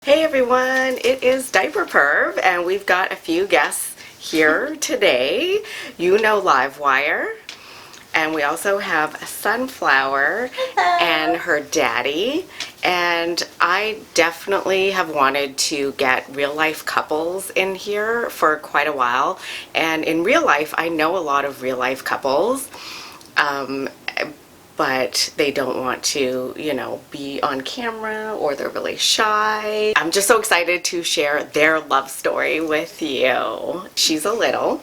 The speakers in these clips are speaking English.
Hey everyone, it is diaperperv and we've got a few guests here today. You know Livewire, and we also have Sunflower and her daddy, and I definitely have wanted to get real life couples in here for quite a while, and in real life I know a lot of real life couples, but they don't want to, be on camera, or they're really shy. I'm just so excited to share their love story with you. She's a little,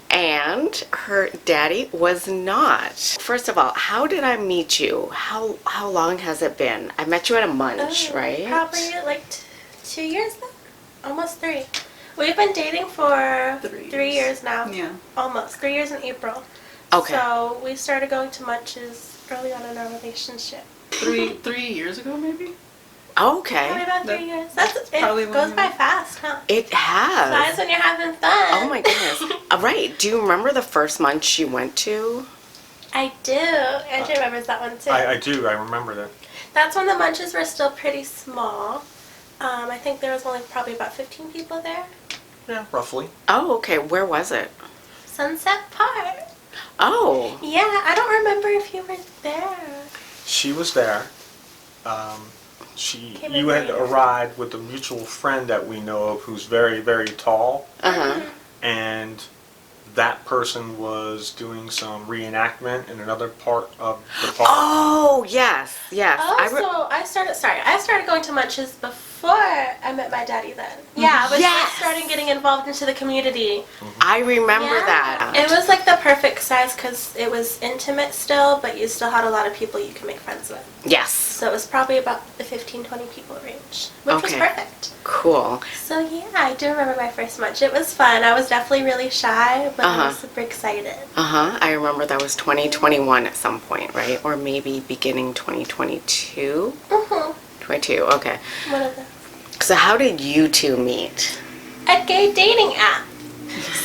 and her daddy was not. First of all, how did I meet you? How long has it been? I met you at a munch, right? Probably like 2 years now? Almost 3. We've been dating for 3 years now. Yeah. Almost. 3 years in April. Okay. So we started going to munches early on in our relationship. 3 years ago, maybe? Okay. Probably about 3 years. It probably goes by fast, huh? It has. Flies when you're having fun. Oh my goodness. Right. Do you remember the first munch you went to? I do. Andrew remembers that one too. I do. I remember that. That's when the munches were still pretty small. I think there was only probably about 15 people there. Yeah, roughly. Oh, okay. Where was it? Sunset Park. Oh. Yeah, I don't remember if you were there. She was there. Came in You had later. arrived with a mutual friend that we know of who's very, very tall, Uh-huh. and that person was doing some reenactment in another part of the park. Oh, yes. Yes. I started going to munches before I met my daddy then. Yeah, I was Yes. just starting getting involved into the community. I remember Yeah. that. It was like the perfect size because it was intimate still, but you still had a lot of people you could make friends with. Yes. So it was probably about the 15-20 people range, which was Okay. perfect. Cool. So yeah, I do remember my first munch. It was fun. I was definitely really shy, but I was super excited. Uh-huh. I remember that was 2021 at some point, right? Or maybe beginning 2022? Mm-hmm. 22, okay. One of them. So how did you two meet? A gay dating app.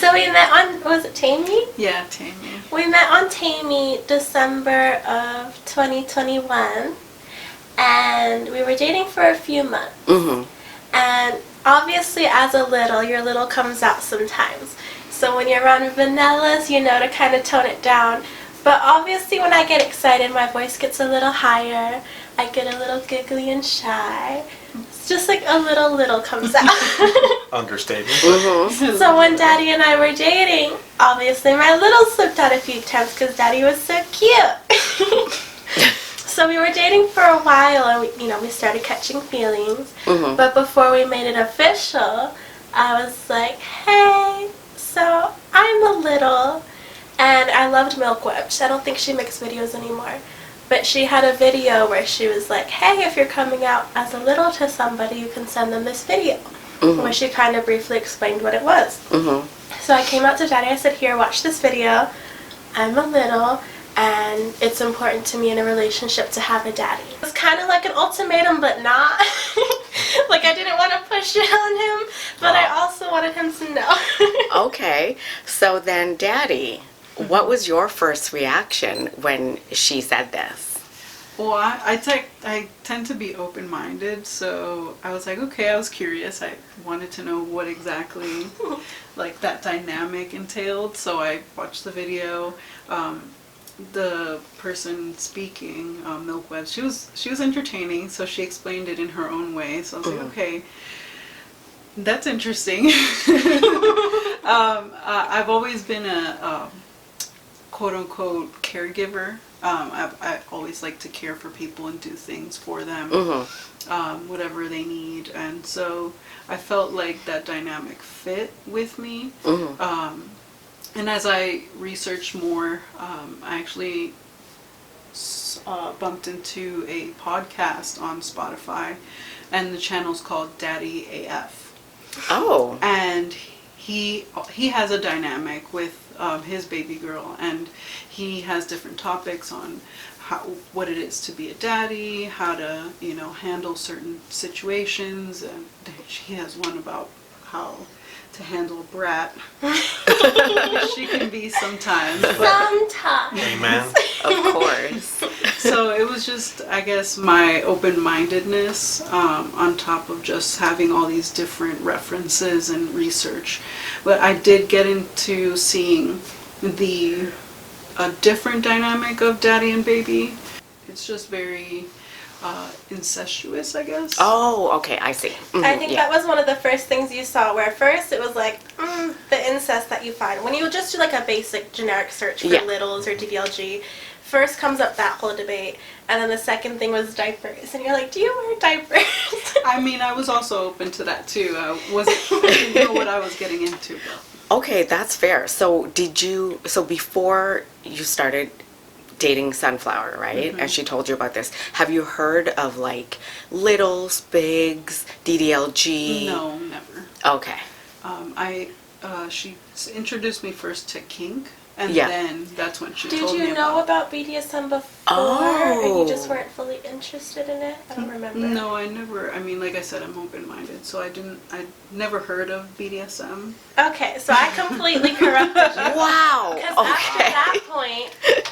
So we met on, was it Tammy? Yeah, Tammy. We met on Tammy December of 2021, and we were dating for a few months. Mm-hmm. And obviously, as a little, your little comes out sometimes. So when you're around vanillas, you know to kind of tone it down. But obviously, when I get excited, my voice gets a little higher. I get a little giggly and shy. It's just like a little comes out. Understatement. Mm-hmm. So when Daddy and I were dating, obviously my little slipped out a few times because Daddy was so cute. So we were dating for a while, and we started catching feelings. Mm-hmm. But before we made it official, I was like, hey, so I'm a little, and I loved MilkWebs. I don't think she makes videos anymore. But she had a video where she was like, hey, if you're coming out as a little to somebody, you can send them this video. Mm-hmm. Where she kind of briefly explained what it was. Mm-hmm. So I came out to Daddy, I said, here, watch this video. I'm a little, and it's important to me in a relationship to have a daddy. It was kind of like an ultimatum, but not. Like I didn't want to push it on him, but I also wanted him to know. Okay. So then, Daddy, what was your first reaction when she said this? Well, I tend to be open-minded, so I was like, okay, I was curious. I wanted to know what exactly like that dynamic entailed, so I watched the video. The person speaking, MilkWebs, she was entertaining, so she explained it in her own way. So I was like, okay, that's interesting. I've always been a quote-unquote caregiver. I always like to care for people and do things for them, whatever they need, and so I felt like that dynamic fit with me. And as I researched more, I actually bumped into a podcast on Spotify, and the channel's called Daddy AF. Oh. And he has a dynamic with his baby girl, and he has different topics on what it is to be a daddy, how to handle certain situations, and he has one about how to handle a brat. She can be sometimes. But, Sometimes. Amen. Of course. so it was just, I guess, my open-mindedness on top of just having all these different references and research. But I did get into seeing a different dynamic of daddy and baby. It's just very incestuous, I guess. Oh, okay, I see. I think that was one of the first things you saw, where first it was like the incest that you find. When you just do like a basic generic search for littles or DVLG, first comes up that whole debate, and then the second thing was diapers, and you're like, do you wear diapers? I mean, I was also open to that too. I didn't know what I was getting into. Okay, that's fair. So before you started dating Sunflower, right? And she told you about this. Have you heard of like littles, bigs, DDLG? No, never. Okay. She introduced me first to kink, and Yeah. then that's when she Did told me you know about. about BDSM before, Oh. and you just weren't fully interested in it? I don't remember. No, I never. I mean, like I said, I'm open-minded, so I never heard of BDSM. Okay, so I completely corrupted you. Wow. Because Okay. after that point,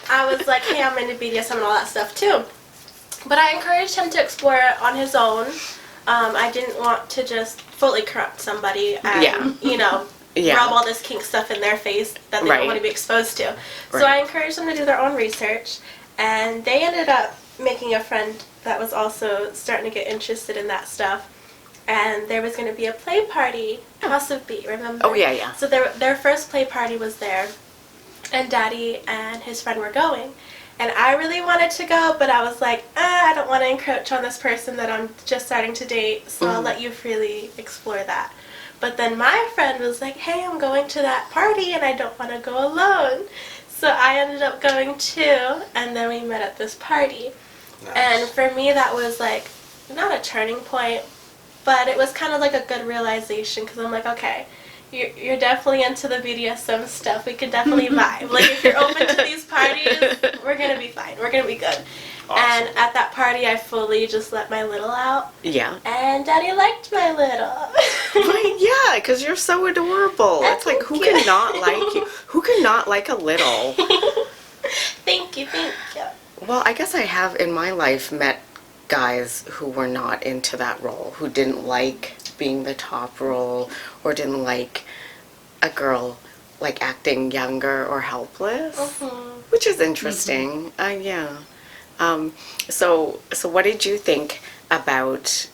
I was like, hey, I'm into BDSM and all that stuff too. But I encouraged him to explore it on his own. I didn't want to just fully corrupt somebody and, rub all this kink stuff in their face that they don't want to be exposed to. So I encouraged them to do their own research, and they ended up making a friend that was also starting to get interested in that stuff. And there was going to be a play party, House of B, remember? Oh, yeah, yeah. So their first play party was there, and Daddy and his friend were going. And I really wanted to go, but I was like, I don't want to encroach on this person that I'm just starting to date, so I'll let you freely explore that. But then my friend was like, hey, I'm going to that party, and I don't want to go alone. So I ended up going too, and then we met at this party. Nice. And for me, that was like, not a turning point, but it was kind of like a good realization, because I'm like, okay, you're definitely into the BDSM stuff. We could definitely vibe. Like, if you're open to these parties, we're going to be fine. We're going to be good. Awesome. And at that party, I fully just let my little out. Yeah. And Daddy liked my little. Right, yeah, because you're so adorable. It's like, who Thank you. cannot like you? Who cannot like a little? Thank you, thank you. Well, I guess I have in my life met guys who were not into that role, who didn't like being the top role, or didn't like a girl like acting younger or helpless, which is interesting. Yeah. So what did you think about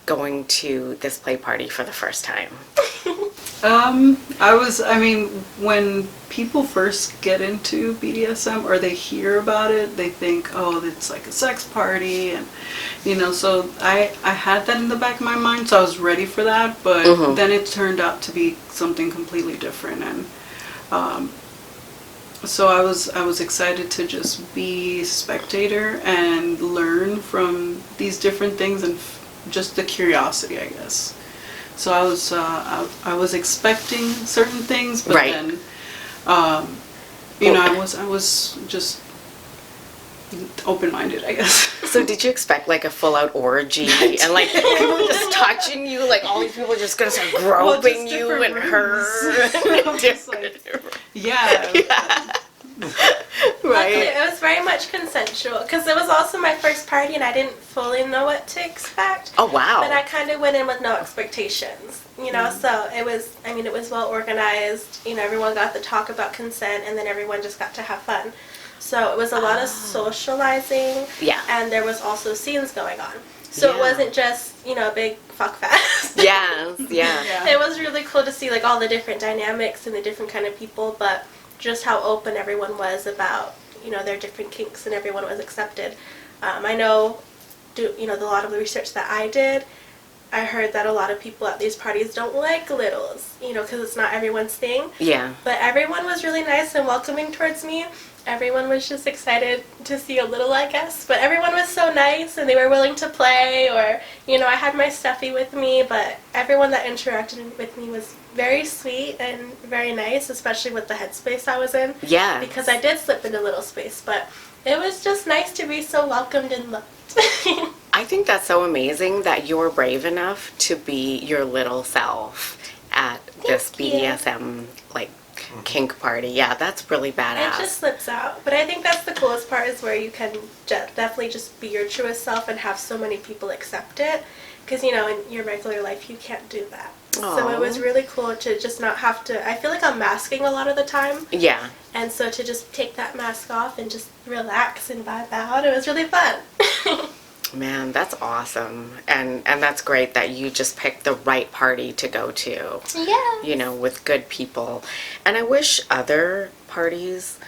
going to this play party for the first time? When people first get into BDSM or they hear about it, they think, oh, it's like a sex party, and so I had that in the back of my mind, so I was ready for that, but then it turned out to be something completely different, and so I was excited to just be a spectator and learn from these different things, and just the curiosity, I guess. So I was expecting certain things, but then I was just open-minded, I guess. So did you expect like a full-out orgy and like people just touching you, like all these people just gonna start groping you and her? Yeah. Luckily, it was very much consensual, because it was also my first party and I didn't fully know what to expect. Oh, wow. But I kind of went in with no expectations, so it was well organized, everyone got to talk about consent, and then everyone just got to have fun. So it was a lot of socializing, and there was also scenes going on. So it wasn't just, a big fuck fest. Yeah. It was really cool to see like all the different dynamics and the different kind of people, but just how open everyone was about, their different kinks, and everyone was accepted. I know, a lot of the research that I did, I heard that a lot of people at these parties don't like littles, because it's not everyone's thing. Yeah. But everyone was really nice and welcoming towards me. Everyone was just excited to see a little, I guess. But everyone was so nice, and they were willing to play, or, I had my stuffy with me, but everyone that interacted with me was very sweet and very nice, especially with the headspace I was in. Yeah. Because I did slip into little space, but it was just nice to be so welcomed and loved. I think that's so amazing that you're brave enough to be your little self this Thank you. BDSM like kink party. Yeah, that's really It badass. just slips out. But I think that's the coolest part is where you can definitely just be your truest self and have so many people accept it. Because, you know, in your regular life, you can't do that. So it was Aw. really cool to just not have to, I feel like I'm masking a lot of the time. Yeah. And so to just take that mask off and just relax and vibe out, it was really fun. Man, that's awesome. And that's great that you just picked the right party to go to. Yeah. You know, with good people. And I wish other parties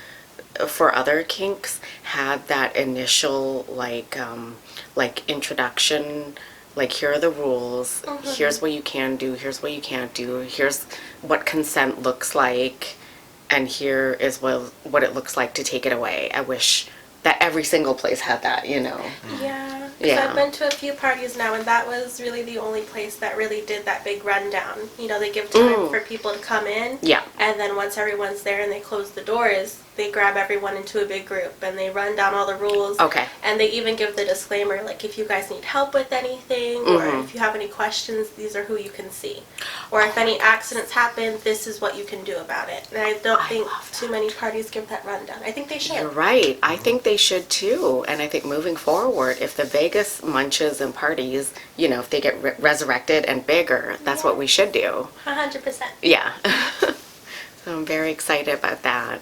for other kinks had that initial like introduction, like here are the rules, here's what you can do, here's what you can't do, here's what consent looks like, and here is what it looks like to take it away. I wish that every single place had that, you know. Yeah. 'Cause Yeah. I've been to a few parties now, and that was really the only place that really did that big rundown. You know, they give time for people to come in. Yeah. And then once everyone's there and they close the doors, they grab everyone into a big group and they run down all the rules. Okay. And they even give the disclaimer, like, if you guys need help with anything or if you have any questions, these are who you can see. Or if any accidents happen, this is what you can do about it. And I don't think too many parties give that rundown. I think they should. You're right. I think they should too. And I think moving forward, if the Vegas munches and parties, you know, if they get resurrected and bigger, that's what we should do. 100%. Yeah. So I'm very excited about that.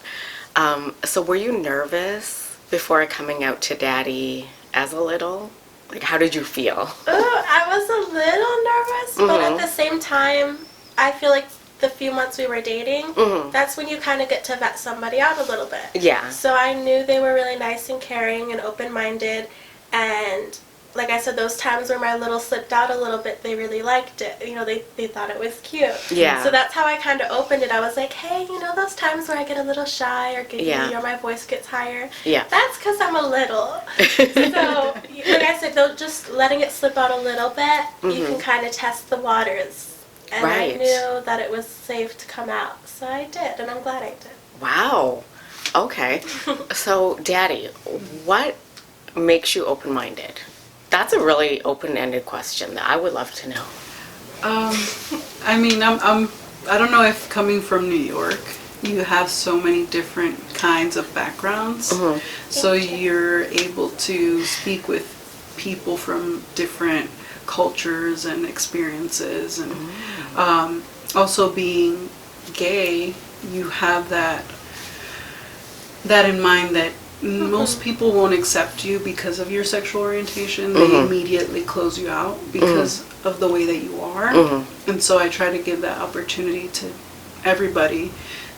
So were you nervous before coming out to Daddy as a little? Like, how did you feel? I was a little nervous, but at the same time, I feel like the few months we were dating, that's when you kind of get to vet somebody out a little bit. Yeah. So I knew they were really nice and caring and open-minded, and like I said, those times where my little slipped out a little bit, they really liked it. You know, they thought it was cute. Yeah. So that's how I kind of opened it. I was like, hey, you know those times where I get a little shy or giggly or my voice gets higher? Yeah. That's because I'm a little. So, like I said, though, just letting it slip out a little bit, you can kind of test the waters. And I knew that it was safe to come out. So I did, and I'm glad I did. Wow. Okay. So, Daddy, what makes you open-minded? That's a really open-ended question that I would love to know. I mean, I don't know if coming from New York, you have so many different kinds of backgrounds. So you're able to speak with people from different cultures and experiences. And also being gay, you have that in mind that most people won't accept you because of your sexual orientation. They immediately close you out because of the way that you are. And so I try to give that opportunity to everybody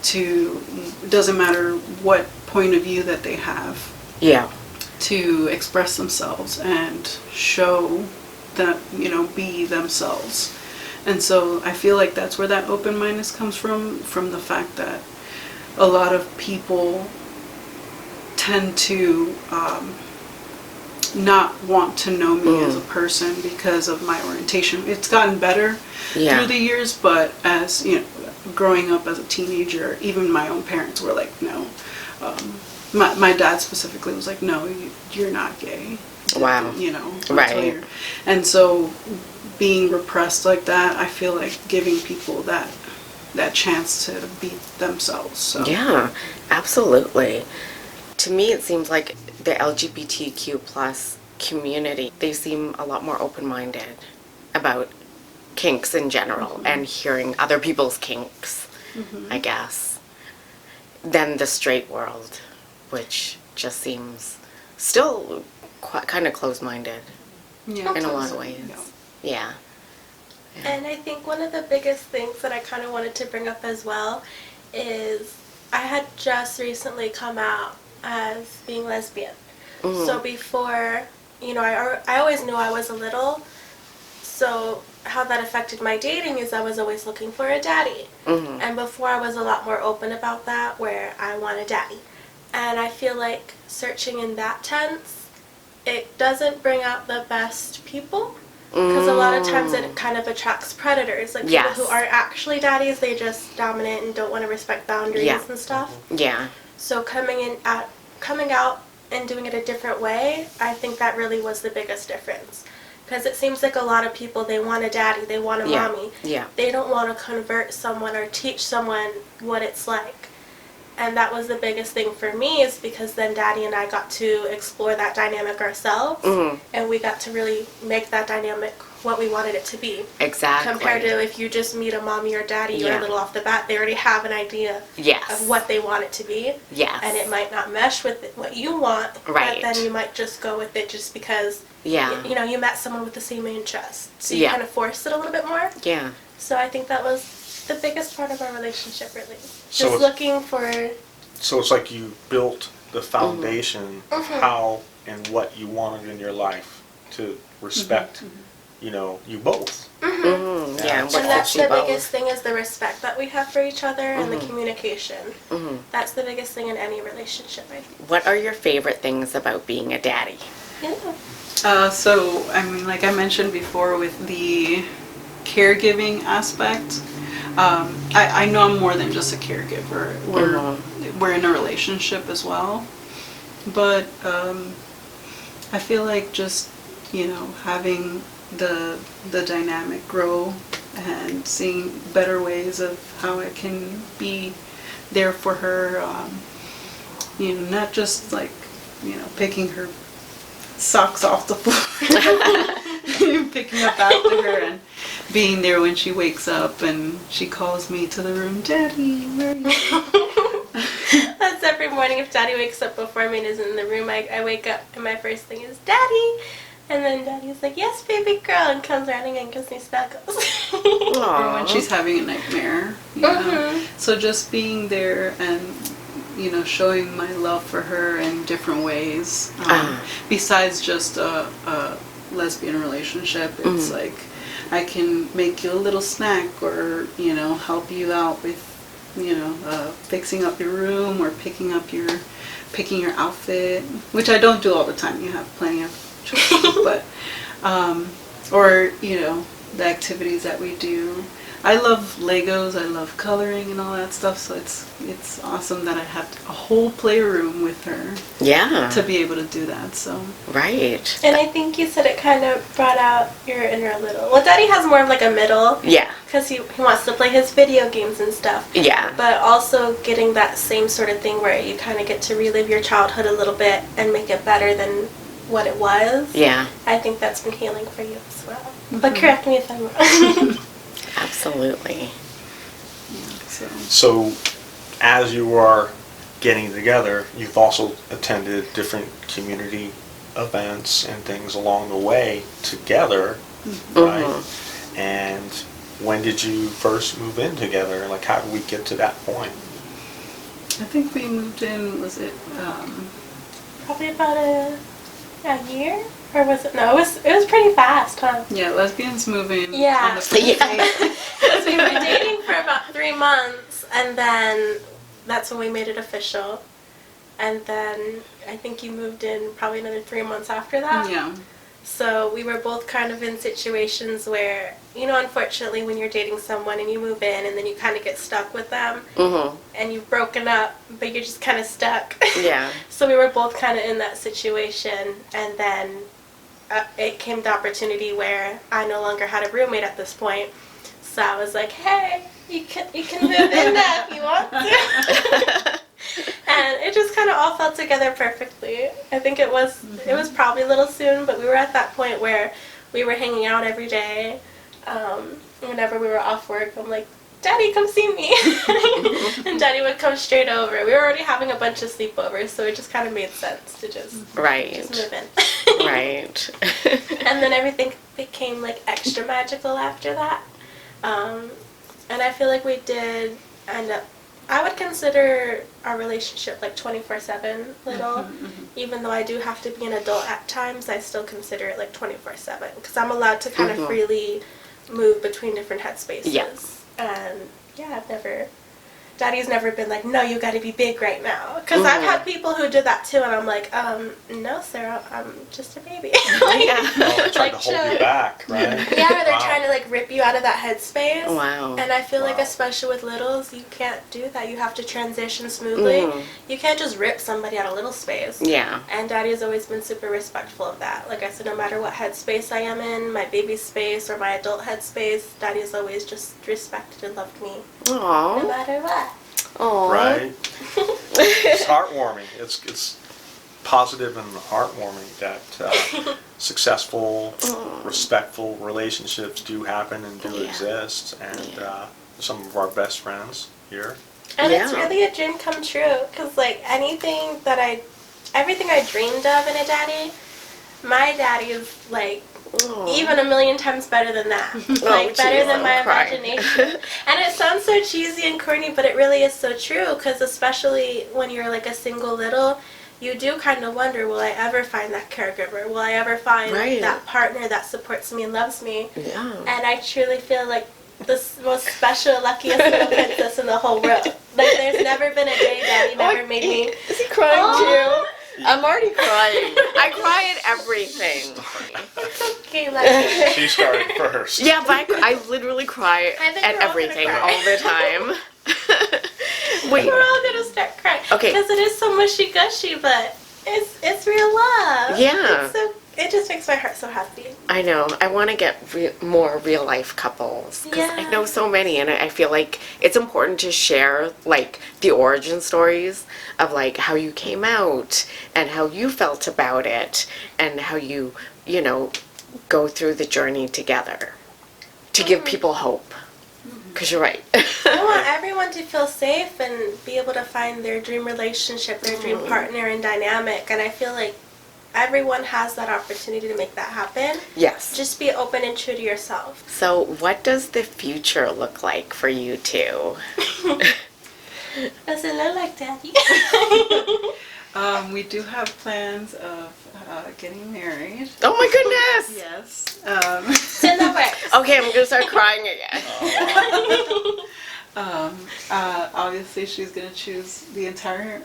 to, doesn't matter what point of view that they have, to express themselves and show that, you know, be themselves. And so I feel like that's where that open-mindedness comes from the fact that a lot of people tend to not want to know me as a person because of my orientation. It's gotten better through the years, but as you know, growing up as a teenager, even my own parents were like, no. My dad specifically was like, no, you're not gay. Wow. You know, Right. And so being repressed like that, I feel like giving people that chance to be themselves. So. Yeah, absolutely. To me, it seems like the LGBTQ plus community, they seem a lot more open-minded about kinks in general and hearing other people's kinks, I guess, than the straight world, which just seems still kind of closed-minded in a lot of ways. Yeah. And I think one of the biggest things that I kind of wanted to bring up as well is I had just recently come out as being lesbian. So before, you know, I always knew I was a little, so how that affected my dating is I was always looking for a daddy. And before I was a lot more open about that, where I want a daddy. And I feel like searching in that tense, it doesn't bring out the best people. Because a lot of times it kind of attracts predators, like people who aren't actually daddies, they're just dominant and don't want to respect boundaries and stuff. Yeah. So coming out and doing it a different way, I think that really was the biggest difference. Because it seems like a lot of people, they want a daddy, they want a Yeah. mommy. Yeah. They don't want to convert someone or teach someone what it's like. And that was the biggest thing for me, is because then Daddy and I got to explore that dynamic ourselves. Mhm. And we got to really make that dynamic what we wanted it to be. Exactly. Compared to if you just meet a mommy or daddy, you're Yeah. a little off the bat, they already have an idea Yes. of what they want it to be. Yes. And it might not mesh with what you want, Right. but then you might just go with it just because, Yeah. you know, you met someone with the same interests. So you Yeah. kind of forced it a little bit more. Yeah. So I think that was the biggest part of our relationship, really. So Just it's- looking for... So it's like you built the foundation of Mhm. how and what you wanted in your life to respect, you know, you both. Mhm. Mhm. Yeah. What And that's fits you the both. biggest thing, is the respect that we have for each other and the communication. Mhm. That's the biggest thing in any relationship, I think. What are your favorite things about being a daddy? Yeah. So, I mean, like I mentioned before, with the caregiving aspect, I know I'm more than just a caregiver. We're in a relationship as well. But I feel like just, you know, having the dynamic grow and seeing better ways of how I can be there for her, you know, not just like, you know, picking her socks off the floor, picking up after her and being there when she wakes up and she calls me to the room, Daddy, where are you? That's every morning. If Daddy wakes up before me and is in the room, I wake up and my first thing is, Daddy! And then Daddy's like, yes, baby girl, and comes running and gives me snuggles. Or when she's having a nightmare, you know. So just being there and, you know, showing my love for her in different ways. Besides just a lesbian relationship, it's like I can make you a little snack, or, you know, help you out with, you know, fixing up your room or picking your outfit, which I don't do all the time. You have plenty of choices, but or, you know, the activities that we do. I love Legos, I love coloring and all that stuff, so it's awesome that I have a whole playroom with her Yeah. to be able to do that, so. Right. And I think you said it kind of brought out your inner little... Well, Daddy has more of like a middle, Yeah. because he wants to play his video games and stuff. Yeah. But also getting that same sort of thing where you kind of get to relive your childhood a little bit and make it better than what it was. Yeah. I think that's been healing for you as well. But correct me if I'm wrong. Absolutely. So. So as you are getting together, you've also attended different community events and things along the way together, right? And when did you first move in together? Like, how did we get to that point? I think we moved in, was it, Probably about a year? Or was it? No, it was pretty fast, huh? yeah, lesbians move in Yeah. on the first Yeah. date. Because we were dating for about 3 months, and then that's when we made it official. And then I think you moved in probably another 3 months after that. Yeah. So we were both kind of in situations where, you know, unfortunately when you're dating someone and you move in and then you kind of get stuck with them and you've broken up, but you're just kind of stuck. Yeah. So we were both kind of in that situation, and then it came the opportunity where I no longer had a roommate at this point. So I was like, hey, you can move in now if you want to. And it just kind of all fell together perfectly. I think it was probably a little soon, but we were at that point where we were hanging out every day. Whenever we were off work, I'm like, Daddy, come see me. And Daddy would come straight over. We were already having a bunch of sleepovers, so it just kind of made sense to just move in. Right. And then everything became like extra magical after that. And I feel like we did end up, I would consider our relationship like 24/7 little. Even though I do have to be an adult at times, I still consider it like 24/7 because I'm allowed to kind of freely move between different headspaces. Yeah. And yeah, I've never Daddy's never been like, no, you got to be big right now. Because I've had people who did that too, and I'm like, no, Sarah, I'm just a baby. Like, Oh, they're trying to hold you back, right? Yeah, or they're trying to like rip you out of that headspace. Wow. And I feel like especially with littles, you can't do that. You have to transition smoothly. You can't just rip somebody out of little space. Yeah. And Daddy's always been super respectful of that. Like I said, no matter what headspace I am in, my baby space or my adult headspace, Daddy's always just respected and loved me. Aww. No matter what. Aww. Right. It's heartwarming. It's positive and heartwarming that successful, respectful relationships do happen and do exist. And some of our best friends here. And it's really a dream come true. Because, like, everything I dreamed of in a daddy, my daddy is, like, even a million times better than that. Like, better than my imagination. And it sounds so cheesy and corny, but it really is so true. Because especially when you're, like, a single little, you do kind of wonder, will I ever find that caregiver? Will I ever find that partner that supports me and loves me? Yeah. And I truly feel like the most special, luckiest little princess in the whole world. Like, there's never been a day Daddy never made me... Is he crying too? I'm already crying. I cry at everything. It's okay, like... She started first. Yeah, but I literally cry I think at we're all everything gonna cry. all the time. Wait. We're all gonna start crying. Okay. Because it is so mushy-gushy, but it's real love. Yeah. It just makes my heart so happy. I know. I want to get more real life couples because I know so many, and I feel like it's important to share like the origin stories of like how you came out and how you felt about it and how you go through the journey together to give people hope. Because you're right. I want everyone to feel safe and be able to find their dream relationship, their dream partner and dynamic, and I feel like everyone has that opportunity to make that happen. Yes. Just be open and true to yourself. So what does the future look like for you two? Does it look like Daddy? We do have plans of getting married. Oh my goodness! Yes. It's in the works. Okay, I'm gonna start crying again. Obviously, she's gonna choose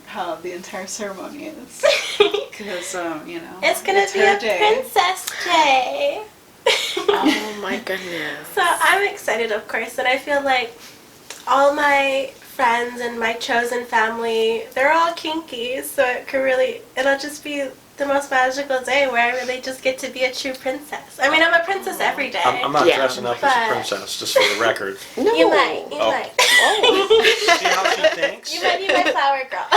how the entire ceremony is, because It's gonna be her a day. Princess Day. Oh my goodness. So I'm excited, of course, and I feel like all my friends and my chosen family, they're all kinky, so it'll just be the most magical day where I really just get to be a true princess. I mean, I'm a princess every day. I'm not dressing up as but- a princess, just for the record. No. You might. See how she thinks? You might be my flower girl.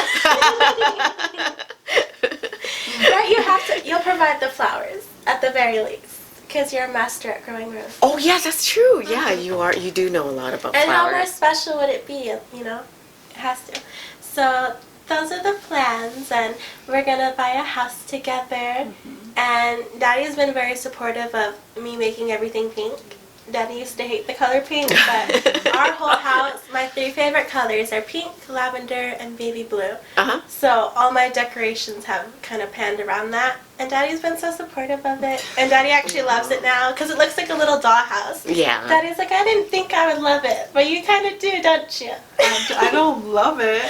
Right, you'll provide the flowers at the very least. Because you're a master at growing roses. Oh yeah, that's true. Yeah, you do know a lot about And how more flowers. special would it be, It has to. So those are the plans, and we're gonna buy a house together. And Daddy's been very supportive of me making everything pink. Daddy used to hate the color pink, but our whole house, my 3 favorite colors are pink, lavender, and baby blue. Uh-huh. So all my decorations have kind of panned around that. And Daddy's been so supportive of it. And Daddy actually loves it now because it looks like a little dollhouse. Yeah. Daddy's like, I didn't think I would love it, but you kind of do, don't you? I don't love it,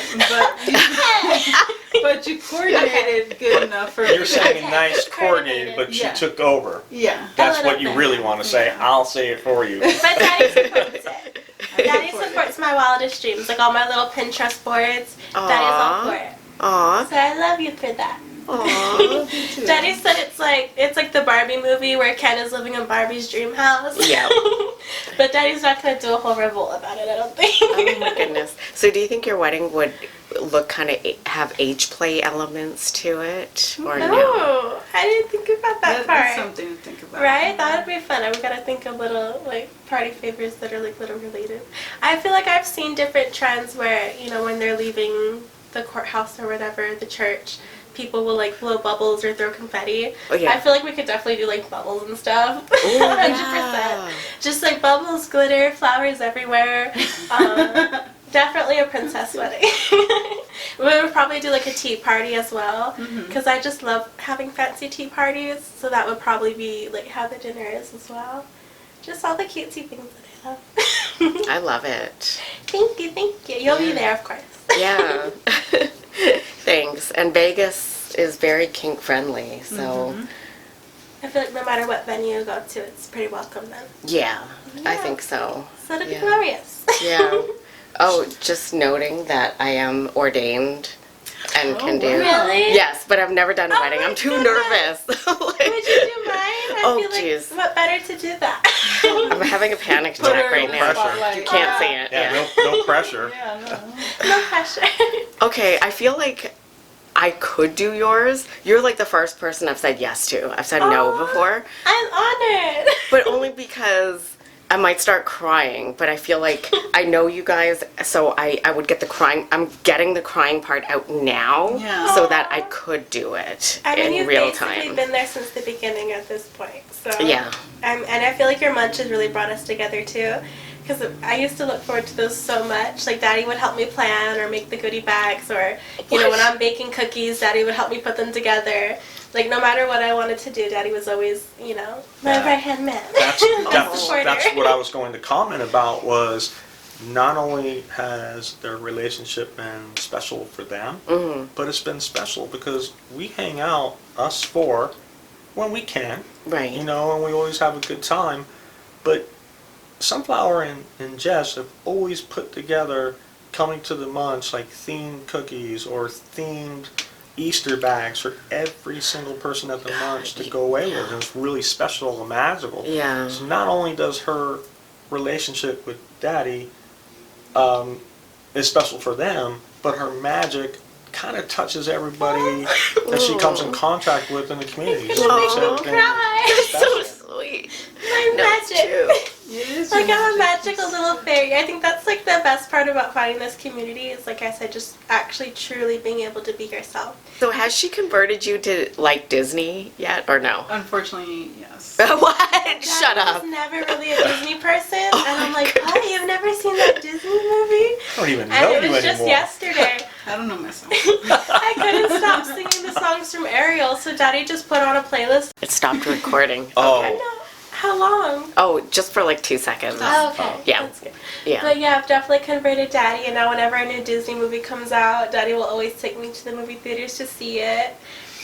but you coordinated good enough for me. You're saying nice, coordinated, but she Yeah. took over. Yeah. That's little what you bit. really want to say. I'll say it for you. But Daddy supports it. Daddy supports my wildest dreams, like all my little Pinterest boards. Daddy's all for it. Aw. So I love you for that. Aw. Daddy said it's like the Barbie movie where Ken is living in Barbie's dream house. Yeah. But Daddy's not going to do a whole revolt about it, I don't think. Oh my goodness. So do you think your wedding would look kind of have age play elements to it, or no? No, I didn't think about that That's part. something to think about. Right? That would be fun. We gotta think of little party favors that are little related. I feel like I've seen different trends where, when they're leaving the courthouse or whatever, the church, people will blow bubbles or throw confetti. Oh, yeah. I feel like we could definitely do bubbles and stuff. Ooh, 100%. yeah. Just bubbles, glitter, flowers everywhere. Definitely a princess wedding. We would probably do a tea party as well, because I just love having fancy tea parties, so that would probably be how the dinner is as well. Just all the cutesy things that I love. I love it. Thank you. You'll be there, of course. Yeah. Thanks. And Vegas is very kink friendly, so I feel like no matter what venue you go to, it's pretty welcome then. yeah, I Yeah. think so. So it'll be Yeah. glorious. Yeah. Oh, just noting that I am ordained and can do. Really? Yes, but I've never done a Oh wedding. my I'm too goodness. nervous. Would you do mine? I Oh, feel like jeez. what better to do that? I'm having a panic Put attack her right in the now. spotlight. You can't see it. Yeah, no pressure. Yeah, no. No pressure. Okay, I feel like I could do yours. You're like the first person I've said yes to. I've said no Aw. before, I'm honored. but only because I might start crying. But I feel like I know you guys, so I would get the crying. I'm getting the crying part out now, Yeah. so that I could do it I mean, in you've real basically time. been there since the beginning at this point. So Yeah. And I feel like your munch has really brought us together too. Because I used to look forward to those so much. Like, Daddy would help me plan or make the goodie bags, or, you know, when I'm baking cookies, Daddy would help me put them together. Like, no matter what I wanted to do, Daddy was always, you know, my Yeah. right-hand man. That's supporter. what I was going to comment about was not only has their relationship been special for them, but it's been special because we hang out, us four, when we can, Right. you know, and we always have a good time. But Sunflower and Jess have always put together, coming to the munch, like themed cookies or themed Easter bags for every single person at the munch to go away with. And it's really special and magical. Yeah. So not only does her relationship with Daddy is special for them, but her magic kind of touches everybody that she comes in contact with in the community. It's So gonna it's make me everything cry. So special. sweet. My No, magic. true. It is Like, your I'm a magic. magical little fairy. I think that's like the best part about finding this community is, like I said, just actually truly being able to be yourself. So has she converted you to like Disney yet, or no? Unfortunately, yes. What? Dad Shut up. was never really a Disney person, Oh and I'm my like, goodness. what? You've never seen that Disney movie? I don't even And know it you was just anymore. yesterday. I don't know myself. I couldn't stop singing the songs from Ariel, so Daddy just put on a playlist. It stopped recording. Oh. Okay. No, how long? Oh, just for like 2 seconds. Oh, okay. Yeah. That's good. Yeah. But yeah, I've definitely converted Daddy, and now whenever a new Disney movie comes out, Daddy will always take me to the movie theaters to see it.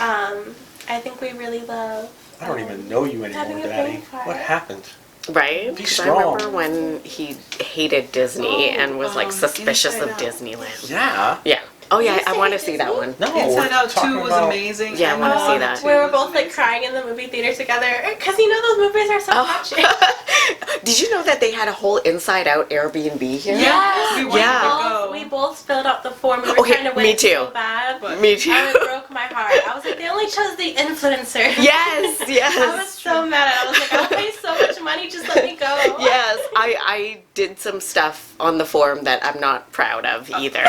I think we really love. I don't even know you anymore, having a Daddy. bonfire. What happened? Right? Be 'Cause I strong. remember when he hated Disney and was like suspicious of Inside Out. Disneyland. Yeah. Yeah. Oh yeah, You I say want to see Disney? that one. No, Inside we're Out 2 talking was about- amazing. Yeah, I wanna see Moana that. 2 We were was both like amazing. crying in the movie theater together, because you know those movies are so touching. Did you know that they had a whole Inside Out Airbnb here? Yeah, we wanted Yeah. to go. We both filled out the form. We were Okay, trying to me win too. so bad. But- Me too. And it broke my heart. I was like, they only chose the influencer. Yes, I was yes. so mad. I was like, I'll pay so much money, just let me go. Yes, I did some stuff on the forum that I'm not proud of either.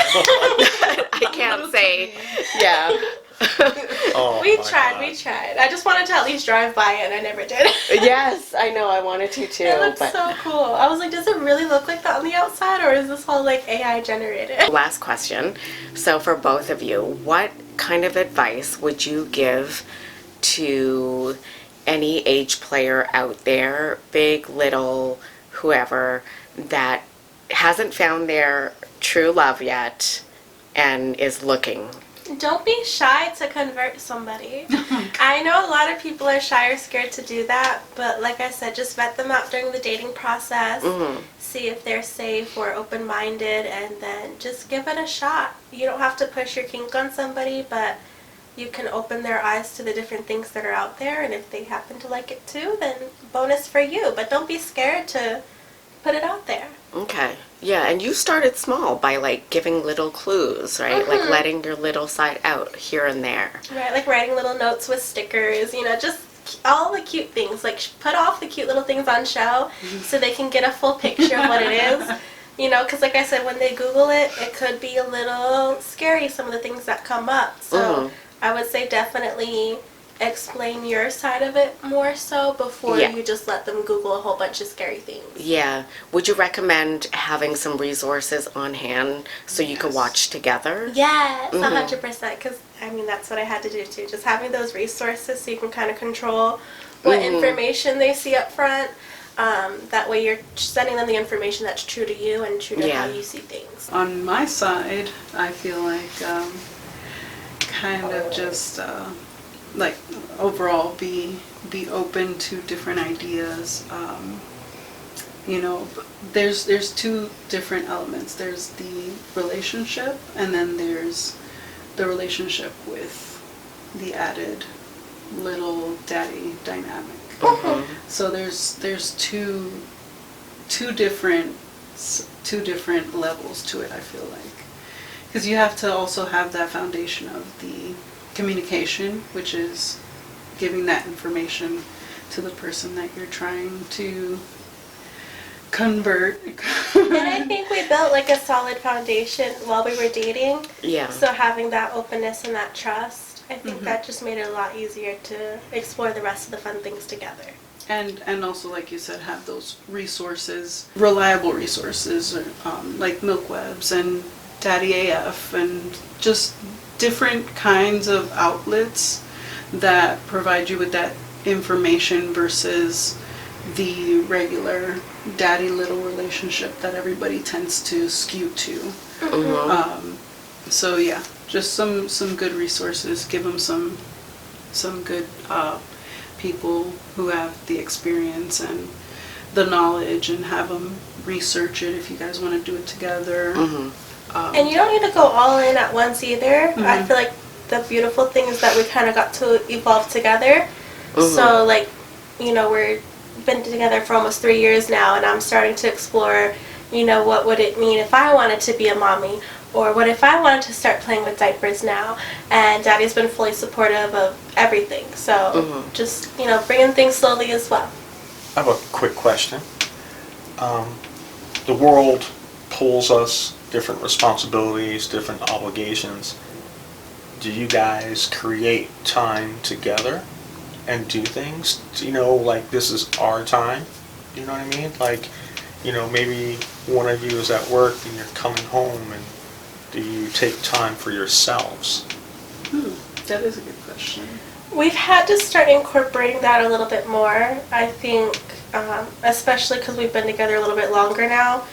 I can't say, yeah. Oh, We my tried, God. we tried. I just wanted to at least drive by it, and I never did. Yes, I know, I wanted to too. It looks but so cool. I was like, does it really look like that on the outside, or is this all like AI generated? Last question. So for both of you, what kind of advice would you give to any age player out there, big, little, whoever, that hasn't found their true love yet and is looking? Don't be shy to convert somebody. I know a lot of people are shy or scared to do that, but like I said, just vet them out during the dating process. See if they're safe or open-minded, and then just give it a shot. You don't have to push your kink on somebody, but you can open their eyes to the different things that are out there, and if they happen to like it too, then bonus for you. But don't be scared to put it out there. Okay. Yeah, and you started small by like giving little clues, right? Like letting your little side out here and there. Right, like writing little notes with stickers, you know, just all the cute things. Like, put off the cute little things on show so they can get a full picture of what it is. You know, because like I said, when they Google it, it could be a little scary, some of the things that come up. So I would say definitely explain your side of it more so before Yeah. you just let them Google a whole bunch of scary things. Yeah. Would you recommend having some resources on hand so you can watch together? Yes, 100%, because I mean that's what I had to do too. Just having those resources so you can kind of control what information they see up front. That way you're sending them the information that's true to you and true to how you see things. On my side, I feel like kind of just like overall be open to different ideas. You know, there's two different elements. There's the relationship, and then there's the relationship with the added little daddy dynamic. So there's two different levels to it, I feel like, because you have to also have that foundation of the communication, which is giving that information to the person that you're trying to convert. And I think we built like a solid foundation while we were dating. Yeah. So having that openness and that trust, I think that just made it a lot easier to explore the rest of the fun things together. And also, like you said, have those resources, reliable resources, like MilkWebs and Daddy AF, and just different kinds of outlets that provide you with that information versus the regular daddy-little relationship that everybody tends to skew to. So yeah, just some good resources. Give them some good people who have the experience and the knowledge, and have them research it if you guys want to do it together. And you don't need to go all in at once either. I feel like the beautiful thing is that we kind of got to evolve together. So like, you know, we've been together for almost 3 years now, and I'm starting to explore, you know, what would it mean if I wanted to be a mommy, or what if I wanted to start playing with diapers now. And Daddy's been fully supportive of everything. So just, you know, bringing things slowly as well. I have a quick question. The world pulls us different responsibilities, different obligations. Do you guys create time together and do things? You know, like, this is our time. You know what I mean? Like, you know, maybe one of you is at work and you're coming home, and do you take time for yourselves? That is a good question. We've had to start incorporating that a little bit more. I think, especially because we've been together a little bit longer now,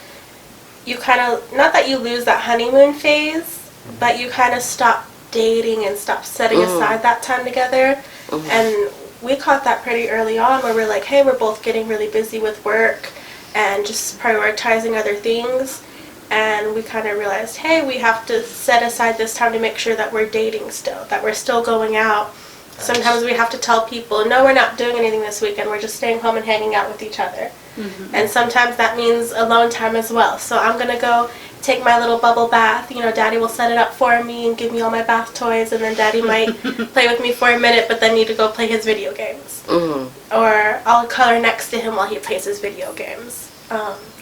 you kind of, not that you lose that honeymoon phase, but you kind of stop dating and stop setting aside that time together. And we caught that pretty early on, where we're like, hey, we're both getting really busy with work and just prioritizing other things. And we kind of realized, hey, we have to set aside this time to make sure that we're dating still, that we're still going out. Sometimes we have to tell people, no, we're not doing anything this weekend, we're just staying home and hanging out with each other. And sometimes that means alone time as well. So I'm going to go take my little bubble bath. You know, Daddy will set it up for me and give me all my bath toys, and then Daddy might play with me for a minute, but then need to go play his video games. Or I'll color next to him while he plays his video games.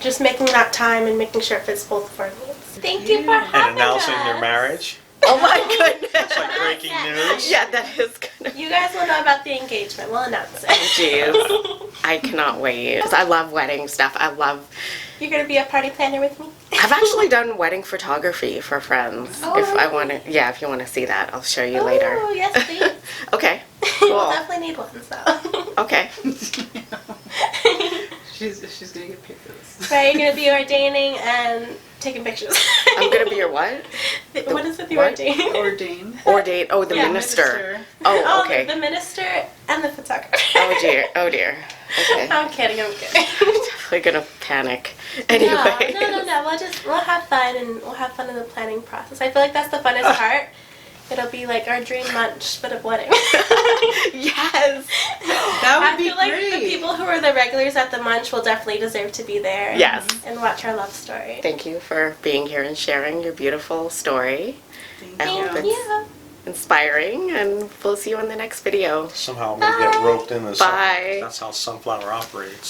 Just making that time and making sure it fits both of our needs. Thank you for having us. And announcing your marriage? Oh my goodness. It's like breaking news. Yeah, that is gonna. You guys will know about the engagement. We'll announce it. Jeez, I cannot wait. 'Cause I love wedding stuff. You're going to be a party planner with me? I've actually done wedding photography for friends. Oh, if I really? want to, yeah, if you want to see that, I'll show you later. Oh, yes, please. Okay. We'll Cool. definitely need one, so. Okay. She's gonna get paid for this. Right, you're going to be ordaining and taking pictures. I'm gonna be your what? What is it, the what? ordaining? Ordain. Ordain. Oh, the Yeah, minister. Oh, Oh, okay. the minister and the photographer. Oh dear. Oh dear. Okay. I'm kidding, I'm kidding. Definitely gonna panic. Anyway. No. We'll have fun, and we'll have fun in the planning process. I feel like that's the funnest part. It'll be like our dream lunch, but of wedding. Yes. That would I be feel like great. the people who are the regulars at the munch will definitely deserve to be there. Yes. And watch our love story. Thank you for being here and sharing your beautiful story. I hope Thank it's you. inspiring, and we'll see you in the next video. Somehow I'm going to get roped in this. Bye. That's how Sunflower operates.